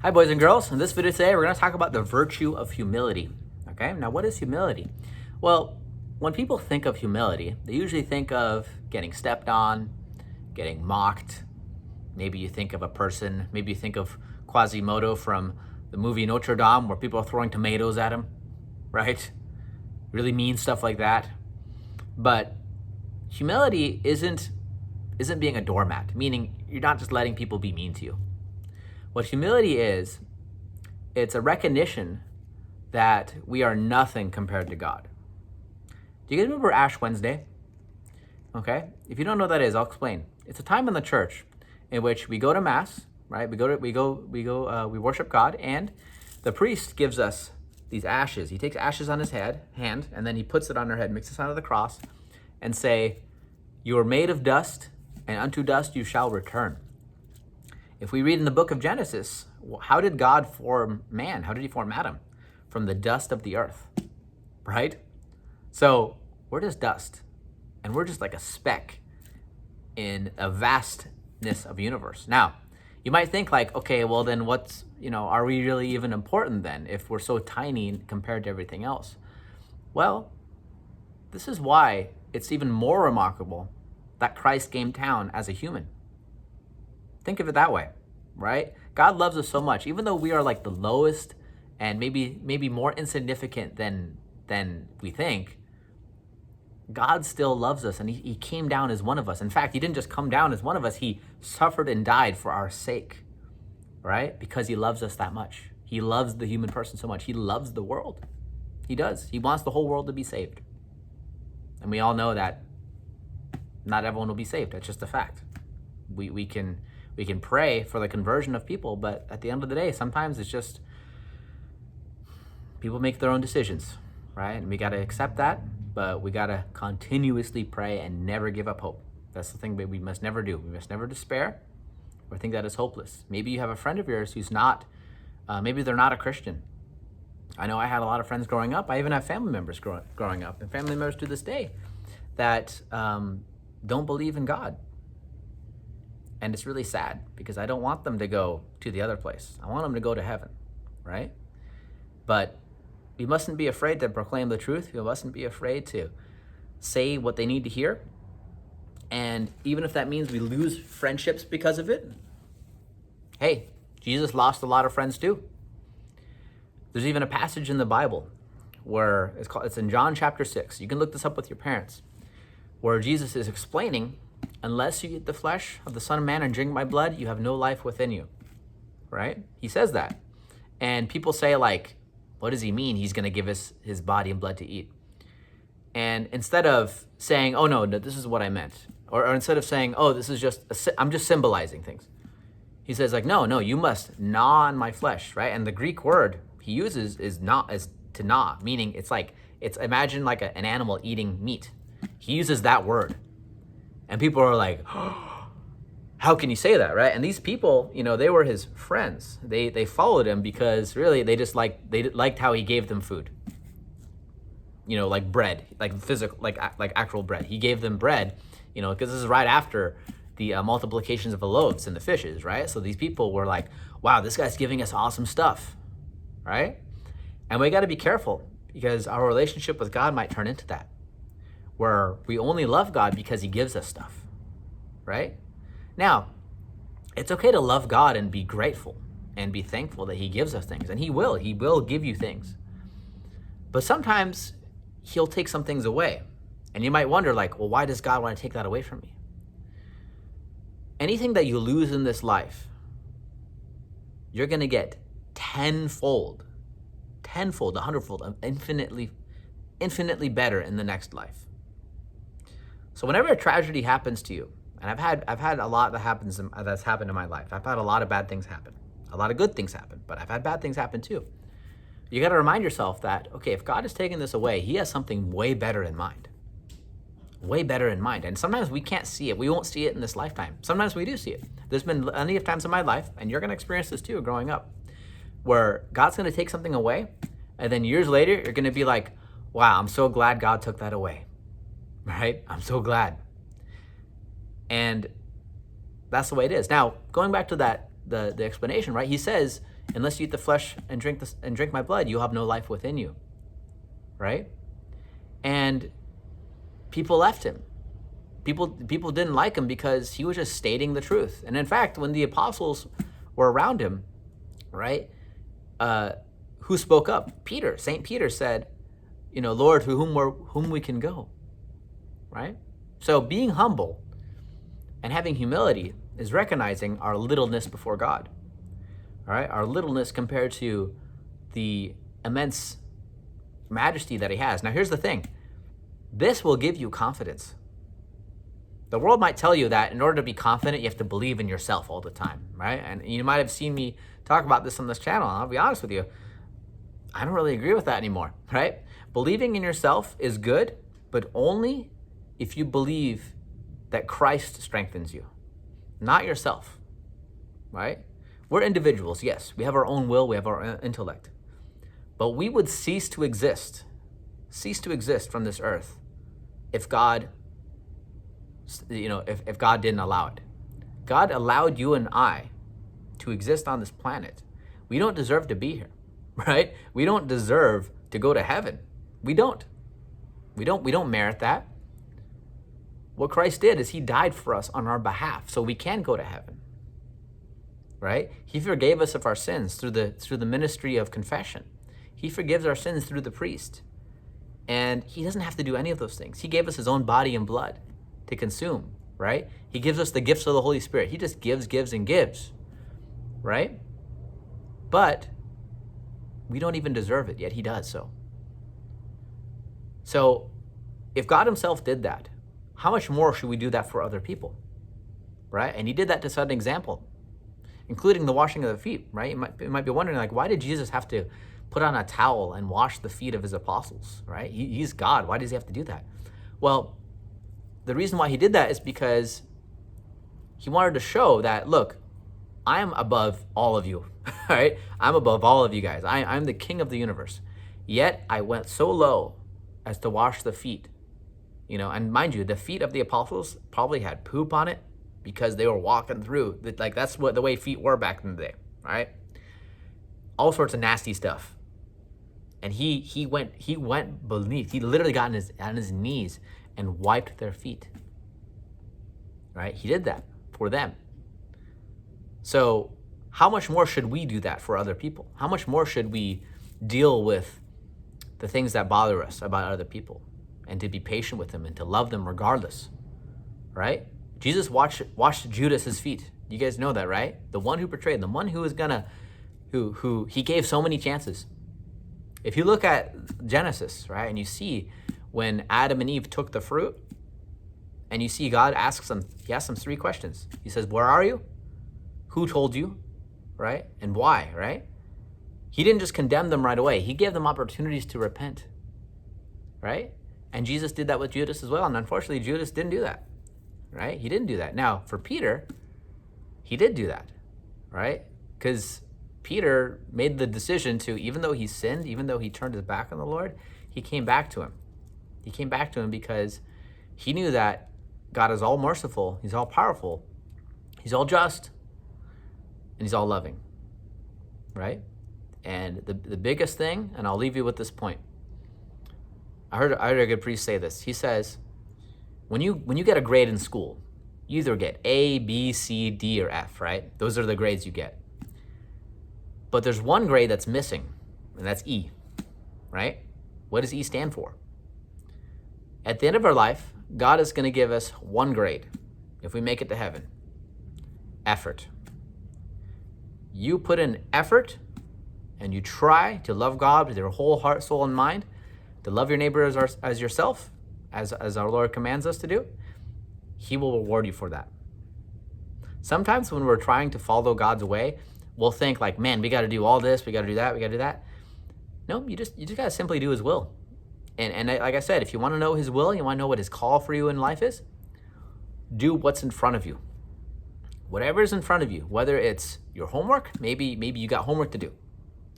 Hi, boys and girls. In this video today, we're going to talk about the virtue of humility. Okay, now what is humility? Well, when people think of humility, they usually think of getting stepped on, getting mocked. Maybe you think of a person, maybe you think of Quasimodo from the movie Notre Dame, where people are throwing tomatoes at him, right? Really mean stuff like that. But humility isn't being a doormat, meaning you're not just letting people be mean to you. What humility is, it's a recognition that we are nothing compared to God. Do you guys remember Ash Wednesday? Okay, if you don't know what that is, I'll explain. It's a time in the church in which we go to Mass, right? We worship God, and the priest gives us these ashes. He takes ashes on his hand, and then he puts it on our head, mixes it onto the cross, and say, "You are made of dust, and unto dust you shall return." If we read in the book of Genesis, how did God form man? How did he form Adam? From the dust of the earth, right? So we're just dust, and we're just like a speck in a vastness of universe. Now, you might think like, okay, well then are we really even important then if we're so tiny compared to everything else? Well, this is why it's even more remarkable that Christ came down as a human. Think of it that way, right? God loves us so much, even though we are like the lowest and maybe more insignificant than we think. God still loves us, and he came down as one of us. In fact, he didn't just come down as one of us, he suffered and died for our sake, right? Because he loves us that much. He loves the human person so much. He loves the world. He does. He wants the whole world to be saved. And we all know that not everyone will be saved. That's just a fact. We can pray for the conversion of people, but at the end of the day, sometimes it's just people make their own decisions, right? And we got to accept that, but we got to continuously pray and never give up hope. That's the thing that we must never do. We must never despair or think that is hopeless. Maybe you have a friend of yours who's not, maybe they're not a Christian. I know I had a lot of friends growing up. I even have family members growing up, and family members to this day that don't believe in God. And it's really sad because I don't want them to go to the other place. I want them to go to heaven, right? But we mustn't be afraid to proclaim the truth. We mustn't be afraid to say what they need to hear. And even if that means we lose friendships because of it, hey, Jesus lost a lot of friends too. There's even a passage in the Bible where it's in John chapter 6. You can look this up with your parents, where Jesus is explaining, unless you eat the flesh of the Son of Man and drink my blood, you have no life within you, right? He says that. And people say like, what does he mean? He's going to give us his body and blood to eat. And instead of saying, oh no, this is what I meant. Or instead of saying, oh, this is I'm just symbolizing things. He says like, no, you must gnaw on my flesh, right? And the Greek word he uses is to gnaw, meaning imagine like an animal eating meat. He uses that word. And people are like, oh, how can you say that, right? And these people, they were his friends. They followed him because really they liked how he gave them food. Like bread, like physical, like actual bread. He gave them bread, because this is right after the multiplications of the loaves and the fishes, right? So these people were like, wow, this guy's giving us awesome stuff, right? And we got to be careful because our relationship with God might turn into that, where we only love God because he gives us stuff, right? Now, it's okay to love God and be grateful and be thankful that he gives us things, and he will give you things. But sometimes he'll take some things away, and you might wonder like, well, why does God want to take that away from me? Anything that you lose in this life, you're going to get tenfold, 100-fold, infinitely better in the next life. So whenever a tragedy happens to you, and I've had a lot that's happened in my life. I've had a lot of bad things happen. A lot of good things happen, but I've had bad things happen too. You got to remind yourself that, okay, if God is taking this away, he has something way better in mind. Way better in mind. And sometimes we can't see it. We won't see it in this lifetime. Sometimes we do see it. There's been plenty of times in my life, and you're going to experience this too growing up, where God's going to take something away, and then years later, you're going to be like, wow, I'm so glad God took that away. Right? I'm so glad. And that's the way it is. Now, going back to the explanation, right? He says, unless you eat the flesh and drink my blood, you'll have no life within you, right? And people left him. People didn't like him because he was just stating the truth. And in fact, when the apostles were around him, right, who spoke up? Peter. St. Peter said, Lord, to whom we can go, right? So being humble and having humility is recognizing our littleness before God, all right? Our littleness compared to the immense majesty that he has. Now, here's the thing. This will give you confidence. The world might tell you that in order to be confident, you have to believe in yourself all the time, right? And you might have seen me talk about this on this channel, and I'll be honest with you, I don't really agree with that anymore, right? Believing in yourself is good, but only if you believe that Christ strengthens you, not yourself, right? We're individuals, yes. We have our own will, we have our intellect. But we would cease to exist from this earth if God, if God didn't allow it. God allowed you and I to exist on this planet. We don't deserve to be here, right? We don't deserve to go to heaven. We don't merit that. What Christ did is he died for us on our behalf so we can go to heaven, right? He forgave us of our sins through the ministry of confession. He forgives our sins through the priest. And he doesn't have to do any of those things. He gave us his own body and blood to consume, right? He gives us the gifts of the Holy Spirit. He just gives, and gives, right? But we don't even deserve it, yet he does so. So if God himself did that, how much more should we do that for other people, right? And he did that to set an example, including the washing of the feet, right? You might be wondering, like, why did Jesus have to put on a towel and wash the feet of his apostles, right? He's God. Why does he have to do that? Well, the reason why he did that is because he wanted to show that, look, I'm above all of you, right? I'm above all of you guys. I'm the king of the universe. Yet I went so low as to wash the feet, and mind you, the feet of the apostles probably had poop on it because they were walking through. Like, that's what the way feet were back in the day, right? All sorts of nasty stuff. And he went beneath. He literally got on his knees and wiped their feet, right? He did that for them. So how much more should we do that for other people? How much more should we deal with the things that bother us about other people, and to be patient with them and to love them regardless, right? Jesus washed Judas's feet. You guys know that, right? The one who betrayed, the one who was who he gave so many chances. If you look at Genesis, right, and you see when Adam and Eve took the fruit, and you see God asks them 3 questions. He says, where are you? Who told you? Right? And why, right? He didn't just condemn them right away. He gave them opportunities to repent, right? And Jesus did that with Judas as well. And unfortunately, Judas didn't do that, right? He didn't do that. Now, for Peter, he did do that, right? Because Peter made the decision to, even though he sinned, even though he turned his back on the Lord, he came back to him. He came back to him because he knew that God is all merciful, he's all powerful, he's all just, and he's all loving, right? And the biggest thing, and I'll leave you with this point. I heard a good priest say this. He says, when you get a grade in school, you either get A, B, C, D, or F, right? Those are the grades you get. But there's one grade that's missing, and that's E, right? What does E stand for? At the end of our life, God is going to give us one grade if we make it to heaven. Effort. You put in effort and you try to love God with your whole heart, soul, and mind, to love your neighbor as yourself, as our Lord commands us to do, he will reward you for that. Sometimes when we're trying to follow God's way, we'll think like, man, we got to do all this, we got to do that, we got to do that. No, you just got to simply do his will. And like I said, if you want to know his will, you want to know what his call for you in life is, do what's in front of you. Whatever is in front of you, whether it's your homework, maybe you got homework to do,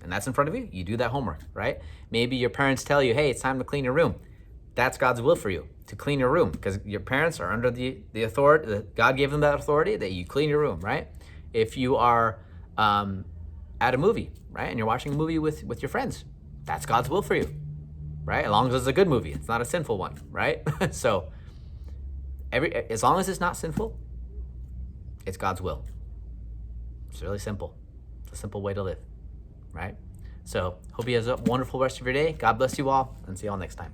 and that's in front of you, you do that homework, right? Maybe your parents tell you, hey, it's time to clean your room. That's God's will for you, to clean your room, because your parents are under the authority, God gave them that authority, that you clean your room, right? If you are at a movie, right? And you're watching a movie with your friends. That's God's will for you, right? As long as it's a good movie, it's not a sinful one, right? So as long as it's not sinful, it's God's will. It's really simple. It's a simple way to live, right? So hope you have a wonderful rest of your day. God bless you all, and see you all next time.